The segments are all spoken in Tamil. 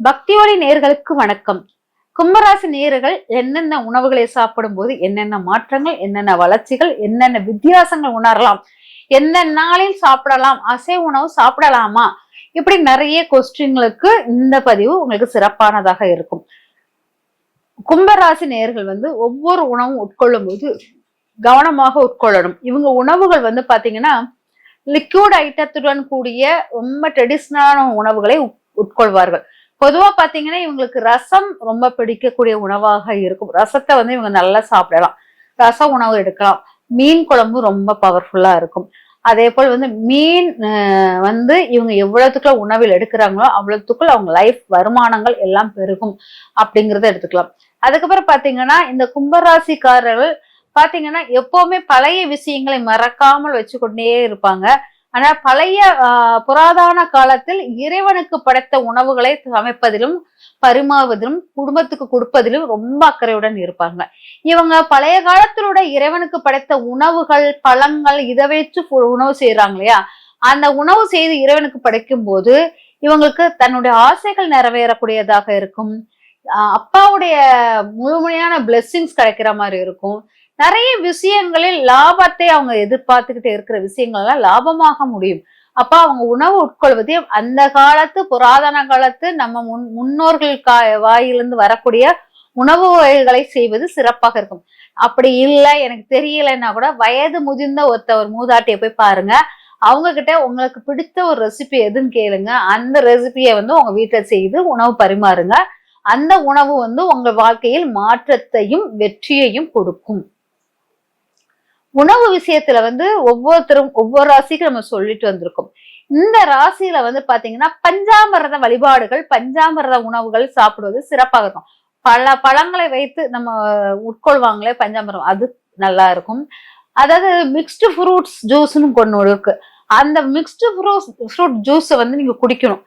பக்தி ஒளி நேயர்களுக்கு வணக்கம். கும்பராசி நேயர்கள் என்னென்ன உணவுகளை சாப்பிடும் போது என்னென்ன மாற்றங்கள், என்னென்ன வளர்ச்சிகள், என்னென்ன வித்தியாசங்கள் உணரலாம், எந்த நாளில் சாப்பிடலாம், அசைவ உணவு சாப்பிடலாமா, இப்படி நிறைய கொஸ்டின்களுக்கு இந்த பதிவு உங்களுக்கு சிறப்பானதாக இருக்கும். கும்பராசி நேயர்கள் ஒவ்வொரு உணவும் உட்கொள்ளும் போது கவனமாக உட்கொள்ளணும். இவங்க உணவுகள் பாத்தீங்கன்னா லிக்விட் ஐட்டத்துடன் கூடிய ரொம்ப ட்ரெடிஷ்னலான உணவுகளை உட்கொள்வார்கள். பொதுவா பாத்தீங்கன்னா இவங்களுக்கு ரசம் ரொம்ப பிடிக்கக்கூடிய உணவாக இருக்கும். ரசத்தை இவங்க நல்லா சாப்பிடலாம், ரச உணவு எடுக்கலாம். மீன் குழம்பு ரொம்ப பவர்ஃபுல்லா இருக்கும். அதே போல் மீன் இவங்க எவ்வளவுக்குள்ள உணவில் எடுக்கிறாங்களோ அவ்வளவுக்குள்ள அவங்க லைஃப் வருமானங்கள் எல்லாம் பெருகும் அப்படிங்கறத எடுத்துக்கலாம். அதுக்கப்புறம் பாத்தீங்கன்னா இந்த கும்பராசிக்காரர்கள் பாத்தீங்கன்னா எப்பவுமே பழைய விஷயங்களை மறக்காமல் வச்சுக்கொண்டே இருப்பாங்க. ஆனா பழைய புராதன காலத்தில் இறைவனுக்கு படைத்த உணவுகளை சமைப்பதிலும் பரிமாறுவதிலும் குடும்பத்துக்கு கொடுப்பதிலும் ரொம்ப அக்கறையுடன் இருப்பாங்க. இவங்க பழைய காலத்திலோட இறைவனுக்கு படைத்த உணவுகள் பழங்கள் இதை வச்சு உணவு செய்யறாங்க இல்லையா, அந்த உணவு செய்து இறைவனுக்கு படைக்கும் போது இவங்களுக்கு தன்னுடைய ஆசைகள் நிறைவேறக்கூடியதாக இருக்கும். அப்பாவுடைய முழுமையான பிளெஸ்ஸிங்ஸ் கிடைக்கிற மாதிரி இருக்கும். நிறைய விஷயங்களில் லாபத்தை அவங்க எதிர்பார்த்துக்கிட்டு இருக்கிற விஷயங்கள் எல்லாம் லாபமாக முடியும். அப்ப அவங்க உணவு உட்கொள்வது அந்த காலத்து புராதன காலத்து நம்ம முன்னோர்கள் வாயிலிருந்து வரக்கூடிய உணவு வகைகளை செய்வது சிறப்பாக இருக்கும். அப்படி இல்லை எனக்கு தெரியலைன்னா கூட வயது முதிர்ந்த ஒரு மூதாட்டியை போய் பாருங்க, அவங்க கிட்ட உங்களுக்கு பிடித்த ஒரு ரெசிபி எதுன்னு கேளுங்க. அந்த ரெசிபியை உங்க வீட்டுல செய்து உணவு பரிமாறுங்க. அந்த உணவு உங்க வாழ்க்கையில் மாற்றத்தையும் வெற்றியையும் கொடுக்கும். உணவு விஷயத்துல ஒவ்வொருத்தரும் ஒவ்வொரு ராசிக்கு நம்ம சொல்லிட்டு வந்திருக்கோம். இந்த ராசியில பாத்தீங்கன்னா பஞ்சாமிரத வழிபாடுகள், பஞ்சாமிரத உணவுகள் சாப்பிடுவது சிறப்பாக இருக்கும். பல பழங்களை வைத்து நம்ம உட்கொள்வாங்களே பஞ்சாமிரம், அது நல்லா இருக்கும். அதாவது மிக்ஸ்டு ஃப்ரூட்ஸ் ஜூஸ்ன்னு கொண்டு இருக்கு. அந்த மிக்ஸ்டு ஃப்ரூட் ஜூஸ் நீங்க குடிக்கணும்.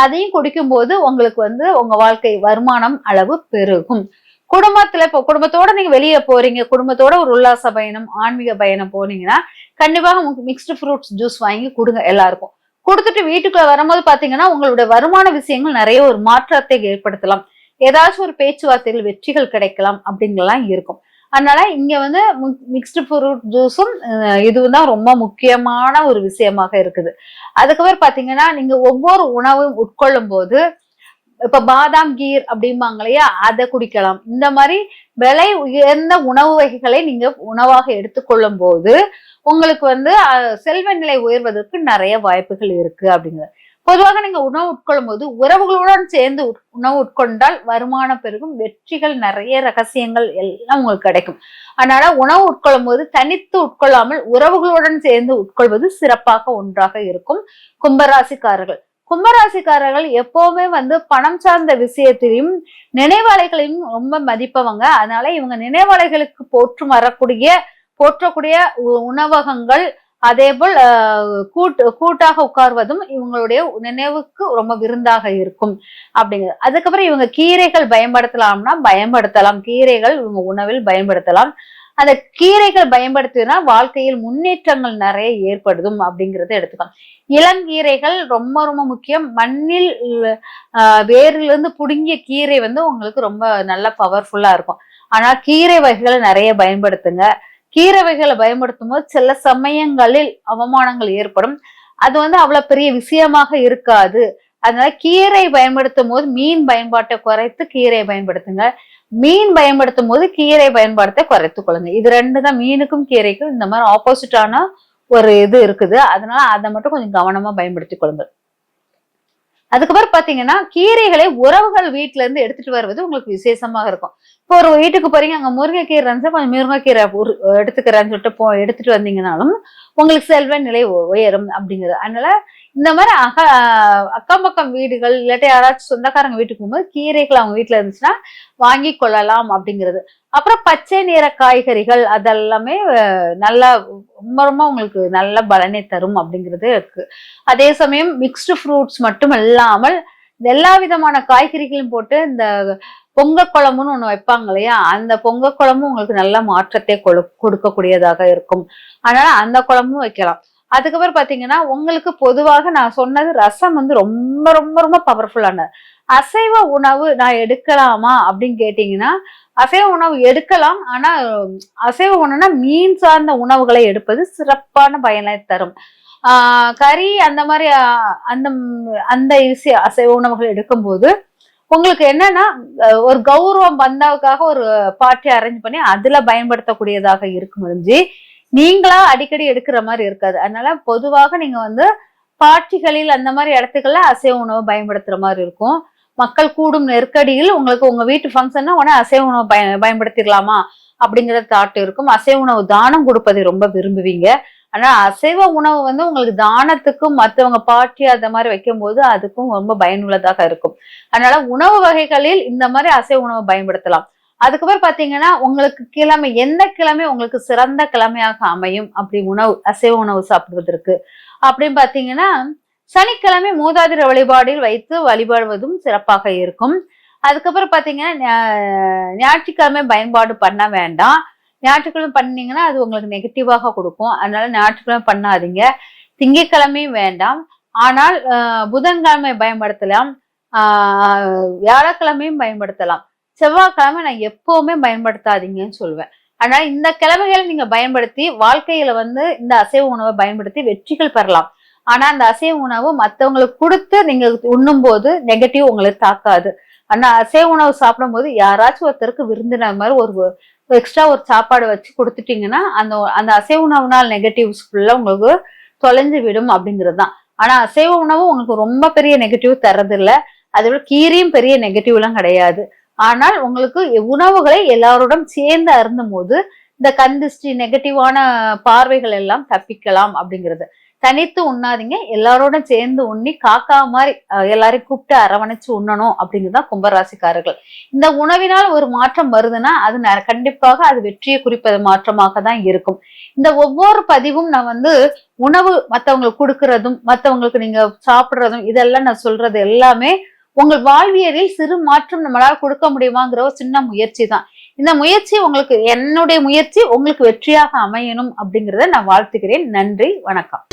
அதையும் குடிக்கும் போது உங்களுக்கு உங்க வாழ்க்கை வருமானம் அளவு பெருகும். குடும்பத்துல இப்போ குடும்பத்தோட நீங்க வெளியே போறீங்க, குடும்பத்தோட ஒரு உல்லாச பயணம் ஆன்மீக பயணம் போனீங்கன்னா கண்டிப்பாக மிக்ஸ்டு ஃப்ரூட்ஸ் ஜூஸ் வாங்கி கொடுங்க எல்லாருக்கும். கொடுத்துட்டு வீட்டுக்குள்ள வரும்போது பாத்தீங்கன்னா உங்களுடைய வருமான விஷயங்கள் நிறைய ஒரு மாற்றத்தை ஏற்படுத்தலாம். ஏதாச்சும் ஒரு பேச்சுவார்த்தைகள் வெற்றிகள் கிடைக்கலாம் அப்படிங்கலாம் இருக்கும். அதனால இங்க மிக்ஸ்டு ஃப்ரூட் ஜூஸும் இதுவும் தான் ரொம்ப முக்கியமான ஒரு விஷயமாக இருக்குது. அதுக்கப்புறம் பாத்தீங்கன்னா நீங்க ஒவ்வொரு உணவும் உட்கொள்ளும் போது இப்ப பாதாம் கீர் அப்படிம்பாங்க இல்லையா, அதை குடிக்கலாம். இந்த மாதிரி விலை உயர்ந்த உணவு வகைகளை நீங்க உணவாக எடுத்துக்கொள்ளும் போது உங்களுக்கு செல்வ நிலை உயர்வதற்கு நிறைய வாய்ப்புகள் இருக்கு அப்படிங்கிறது. பொதுவாக நீங்க உணவு உட்கொள்ளும் போது உறவுகளுடன் சேர்ந்து உணவு உட்கொண்டால் வருமானம் பெருகும், வெற்றிகள் நிறைய ரகசியங்கள் எல்லாம் உங்களுக்கு கிடைக்கும். அதனால உணவு உட்கொள்ளும் போது தனித்து உட்கொள்ளாமல் உறவுகளுடன் சேர்ந்து உட்கொள்வது சிறப்பாக ஒன்றாக இருக்கும். கும்பராசிக்காரர்கள் கும்பராசிக்காரர்கள் எப்பவுமே பணம் சார்ந்த விஷயத்திலையும் நினைவாளைகளையும் ரொம்ப மதிப்பவங்க. அதனால இவங்க நினைவாளைகளுக்கு போற்றக்கூடிய உணவகங்கள், அதே போல் கூட்டாக உட்கார்வதும் இவங்களுடைய நினைவுக்கு ரொம்ப விருந்தாக இருக்கும் அப்படிங்கிறது. அதுக்கப்புறம் இவங்க கீரைகள் பயன்படுத்தலாம்னா பயன்படுத்தலாம், கீரைகள் இவங்க உணவில் பயன்படுத்தலாம். அந்த கீரைகள் பயன்படுத்தினா வாழ்க்கையில் முன்னேற்றங்கள் நிறைய ஏற்படுதும் அப்படிங்கறத எடுத்துக்கலாம். இளங்கீரைகள் ரொம்ப ரொம்ப முக்கியம். மண்ணில் வேரிலிருந்து புடுங்கிய கீரை உங்களுக்கு ரொம்ப நல்ல பவர்ஃபுல்லா இருக்கும். ஆனா கீரை வகைகளை நிறைய பயன்படுத்துங்க. கீரை வகைகளை பயன்படுத்தும் போது சில சமயங்களில் அவமானங்கள் ஏற்படும். அது அவ்வளவு பெரிய விஷயமாக இருக்காது. அதனால கீரை பயன்படுத்தும் போது மீன் பயன்பாட்டை குறைத்து கீரை பயன்படுத்துங்க. மீன் பயன்படுத்தும் போது கீரை பயன்பாட்டை குறைத்துக் கொள்ளுங்க. இது ரெண்டு தான், மீனுக்கும் கீரைக்கும் இந்த மாதிரி ஆப்போசிட்டான ஒரு இது இருக்குது. அதனால அதை மட்டும் கொஞ்சம் கவனமா பயன்படுத்திக் கொள்ளுங்க. அதுக்கப்புறம் பாத்தீங்கன்னா கீரைகளை உறவுகள் வீட்டுல இருந்து எடுத்துட்டு வருவது உங்களுக்கு விசேஷமாக இருக்கும். இப்போ ஒரு வீட்டுக்கு போறீங்க, அங்க முருங்கைக்கீரை இருந்துச்சு, கொஞ்சம் முருங்கைக்கீரை எடுத்துக்கிறேன்னு சொல்லிட்டு எடுத்துட்டு வந்தீங்கன்னாலும் உங்களுக்கு செல்வ நிலை உயரும் அப்படிங்கிறது. அதனால இந்த மாதிரி அக்கம் பக்கம் வீடுகள் இல்லாட்டி யாராச்சும் சொந்தக்காரங்க வீட்டுக்கு போகும்போது கீரைகள் அவங்க வீட்டுல இருந்துச்சுன்னா வாங்கி கொள்ளலாம் அப்படிங்கிறது. அப்புறம் பச்சை நிற காய்கறிகள் அதெல்லாமே நல்லா ரொம்ப ரொம்ப உங்களுக்கு நல்ல பலனை தரும் அப்படிங்கிறது இருக்கு. அதே சமயம் மிக்ஸ்டு ஃப்ரூட்ஸ் மட்டும் இல்லாமல் எல்லா விதமான காய்கறிகளும் போட்டு இந்த பொங்க குழம்புன்னு ஒண்ணு வைப்பாங்க இல்லையா, அந்த பொங்க குழம்பும் உங்களுக்கு நல்ல மாற்றத்தை கொடுக்கக்கூடியதாக இருக்கும். அதனால அந்த குழம்பும் வைக்கலாம். அதுக்கப்புறம் பாத்தீங்கன்னா உங்களுக்கு பொதுவாக நான் சொன்னது ரசம் வந்து ரொம்ப ரொம்ப ரொம்ப பவர்ஃபுல்லானது. அசைவ உணவு நான் எடுக்கலாமா அப்படின்னு கேட்டீங்கன்னா, அசைவ உணவு எடுக்கலாம். ஆனா அசைவ உணவுனா மீன் சார்ந்த உணவுகளை எடுப்பது சிறப்பான பயனை தரும். கறி அந்த மாதிரி அந்த அந்த அசைவ உணவுகள் எடுக்கும்போது உங்களுக்கு என்னன்னா ஒரு கௌரவம் பந்தாவுக்காக ஒரு பார்ட்டி அரேஞ்ச் பண்ணி அதுல பயன்படுத்தக்கூடியதாக இருக்கும் முடிஞ்சு நீங்களா அடிக்கடி எடுக்கிற மாதிரி இருக்காது. அதனால பொதுவாக நீங்க வந்து பார்ட்டிகளில் அந்த மாதிரி இடத்துக்கள்ல அசைவ உணவு பயன்படுத்துற மாதிரி இருக்கும். மக்கள் கூடும் நெருக்கடியில் உங்களுக்கு உங்க வீட்டு ஃபங்க்ஷன்னா உடனே அசைவ உணவு பயன்படுத்திடலாமா அப்படிங்கிற தாட் இருக்கும். அசைவ உணவு தானம் கொடுப்பதை ரொம்ப விரும்புவீங்க. ஆனா அசைவ உணவு வந்து உங்களுக்கு தானத்துக்கும் மற்றவங்க பார்ட்டி அந்த மாதிரி வைக்கும் போது அதுக்கும் ரொம்ப பயனுள்ளதாக இருக்கும். அதனால உணவு வகைகளில் இந்த மாதிரி அசைவ உணவு பயன்படுத்தலாம். அதுக்கப்புறம் பாத்தீங்கன்னா உங்களுக்கு கிழமை எந்த கிழமை உங்களுக்கு சிறந்த கிழமையாக அமையும் அப்படி அசைவ உணவு சாப்பிடுவதற்கு அப்படின்னு பாத்தீங்கன்னா சனிக்கிழமை மூதாதிர வழிபாடில் வைத்து வழிபடுவதும் சிறப்பாக இருக்கும். அதுக்கப்புறம் பாத்தீங்கன்னா ஞாயிற்றுக்கிழமை பயன்பாடு பண்ண வேண்டாம். ஞாயிற்றுக்கிழமை பண்ணீங்கன்னா அது உங்களுக்கு நெகட்டிவாக கொடுக்கும். அதனால ஞாயிற்றுக்கிழமை பண்ணாதீங்க. திங்கட்கிழமையும் வேண்டாம். ஆனால் புதன்கிழமை பயன்படுத்தலாம். வியாழக்கிழமையும் பயன்படுத்தலாம். செவ்வாய்க்கிழமை நான் எப்பவுமே பயன்படுத்தாதீங்கன்னு சொல்லுவேன். அதனால இந்த கிழமைகளை நீங்க பயன்படுத்தி வாழ்க்கையில வந்து இந்த அசைவ உணவை பயன்படுத்தி வெற்றிகள் பெறலாம். ஆனா அந்த அசைவ உணவு மற்றவங்களுக்கு கொடுத்து நீங்க உண்ணும் போது நெகட்டிவ் உங்களுக்கு தாக்காது. ஆனா அசைவ உணவு சாப்பிடும் போது யாராச்சும் ஒருத்தருக்கு விருந்தினர் மாதிரி ஒரு எக்ஸ்ட்ரா ஒரு சாப்பாடு வச்சு கொடுத்துட்டீங்கன்னா அந்த அசைவ உணவுனால் நெகட்டிவ்ஸ் ஃபுல்லா உங்களுக்கு தொலைஞ்சு விடும் அப்படிங்கிறது தான். ஆனா அசைவ உணவு உங்களுக்கு ரொம்ப பெரிய நெகட்டிவ் தர்றது இல்லை. அதோட கீரையும் பெரிய நெகட்டிவ் எல்லாம் கிடையாது. ஆனால் உங்களுக்கு உணவுகளை எல்லாரோடும் சேர்ந்து அருந்தும் போது இந்த கந்திஷ்டி நெகட்டிவான பார்வைகள் எல்லாம் தப்பிக்கலாம் அப்படிங்கிறது. தனித்து உண்ணாதீங்க, எல்லாரோட சேர்ந்து உண்ணி காக்கா மாதிரி எல்லாரையும் கூப்பிட்டு அரவணைச்சு உண்ணணும் அப்படிங்கிறதுதான் கும்பராசிக்காரர்கள். இந்த உணவினால் ஒரு மாற்றம் வருதுன்னா அது கண்டிப்பாக அது வெற்றியை குறிப்பது மாற்றமாக தான் இருக்கும். இந்த ஒவ்வொரு பதிவும் நான் வந்து உணவு மற்றவங்களுக்கு கொடுக்கறதும் மற்றவங்களுக்கு நீங்க சாப்பிடுறதும் இதெல்லாம் நான் சொல்றது எல்லாமே உங்கள் வாழ்வியலில் சிறு மாற்றம் நம்மளால கொடுக்க முடியுமாங்கிற ஒரு சின்ன முயற்சி தான். இந்த முயற்சி உங்களுக்கு என்னுடைய முயற்சி உங்களுக்கு வெற்றியாக அமையணும் அப்படிங்கிறத நான் வாழ்த்துக்கிறேன். நன்றி, வணக்கம்.